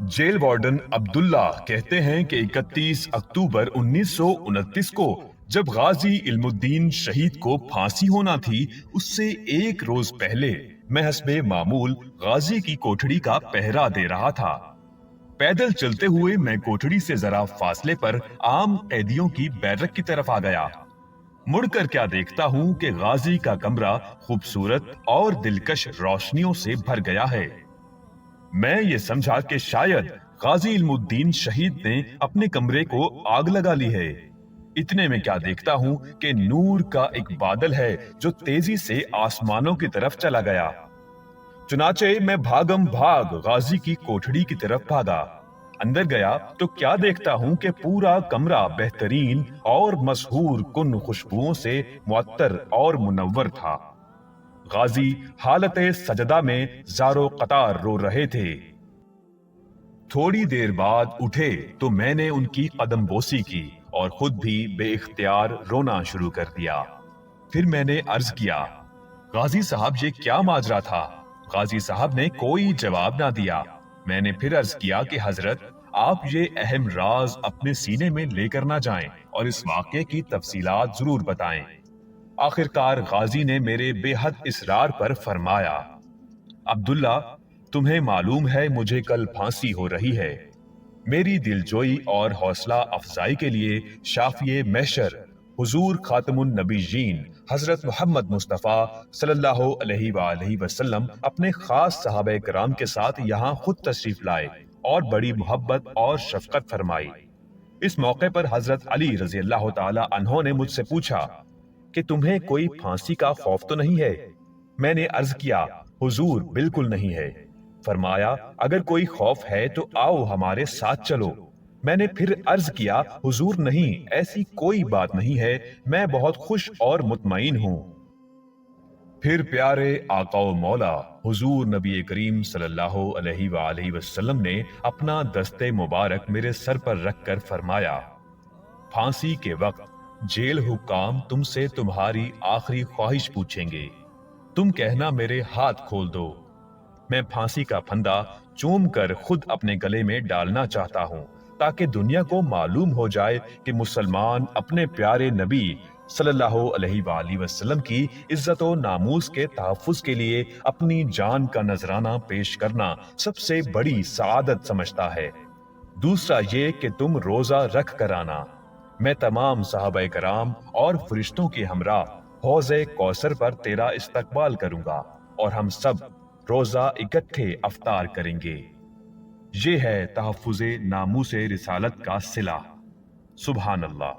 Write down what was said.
Jail warden Abdullah कहते हैं कि 31 अक्टूबर 1929 को जब गाजी इल्मुद्दीन शहीद को फांसी होना थी, उससे एक रोज पहले मैं हस्बे मामूल गाजी की कोठड़ी का पहरा दे रहा था। पैदल चलते हुए मैं कोठड़ी से जरा फासले पर आम कैदियों की बैरक की तरफ आ गया। मुड़कर क्या देखता हूँ कि गाजी का कमरा खूबसूरत और दिलकश रोशनियों से भर गया है। मैं ये समझा कि शायद गाजी इल्मुद्दीन शहीद ने अपने कमरे को आग लगा ली है। इतने में क्या देखता हूँ कि नूर का एक बादल है जो तेजी से आसमानों की तरफ चला गया। चुनाचे मैं भागम भाग गाजी की कोठड़ी की तरफ भागा। अंदर गया तो क्या देखता हूँ कि पूरा कमरा बेहतरीन और मशहूर कुन खुशबुओं से मुअत्तर और मुनव्वर था। गाजी हालते सजदा में जारो कतार रो रहे थे। थोड़ी देर बाद उठे तो मैंने उनकी कदम बोसी की और खुद भी बेइख्तियार रोना शुरू कर दिया। फिर मैंने अर्ज किया, गाजी साहब ये क्या माजरा था? गाजी साहब ने कोई जवाब ना दिया। मैंने फिर अर्ज किया कि हजरत, आप ये अहम राज अपने सीने में लेकर ना जाएं और इस वाक़े की तफसीलात जरूर बताएं। आखिरकार गाजी ने मेरे बेहद इसरार पर फरमाया, अब्दुल्ला, तुम्हें मालूम है मुझे कल फांसी हो रही है। मेरी दिलजोई और हौसला अफजाई के लिए शाफिए महशर हुजूर खातमुन नबीयीन हजरत मोहम्मद मुस्तफ़ा सल्लल्लाहु अलैहि वसल्लम अपने खास सहाबे कराम के साथ यहाँ खुद तशरीफ लाए और बड़ी मोहब्बत और शफकत फरमाई। इस मौके पर हजरत अली रजी अल्लाह ताला अन्हो ने मुझसे पूछा कि तुम्हें कोई फांसी का खौफ तो नहीं है? मैंने अर्ज किया, हुजूर बिल्कुल नहीं है। फरमाया, अगर कोई खौफ है तो आओ हमारे साथ चलो। मैंने फिर अर्ज किया, हुजूर नहीं, ऐसी कोई बात नहीं है, मैं बहुत खुश और मुतमईन हूँ। फिर प्यारे आका मौला हुजूर नबी करीम सल्लल्लाहु अलैहि वसल्लम ने अपना दस्ते मुबारक मेरे सर पर रखकर फरमाया, फांसी के वक्त जेल हुक्काम तुमसे तुम्हारी आखिरी ख्वाहिश पूछेंगे। तुम कहना मेरे हाथ खोल दो। मैं फांसी का फंदा चूम कर खुद अपने गले में डालना चाहता हूँ ताकि दुनिया को मालूम हो जाए कि मुसलमान अपने प्यारे नबी सल्लल्लाहु अलैहि वसल्लम की इज्जत और नामूस के तहफ्फुज के लिए अपनी जान का नजराना पेश करना सबसे बड़ी सआदत समझता है। दूसरा ये कि तुम रोजा रख कर आना। मैं तमाम सहाबाए कराम और फरिश्तों के हमरा हौज़े कौसर पर तेरा इस्तकबाल करूंगा और हम सब रोजा इकट्ठे अफ्तार करेंगे। ये है तहफ्फुज़े नामूसे रिसालत का सिला। सुभान अल्लाह।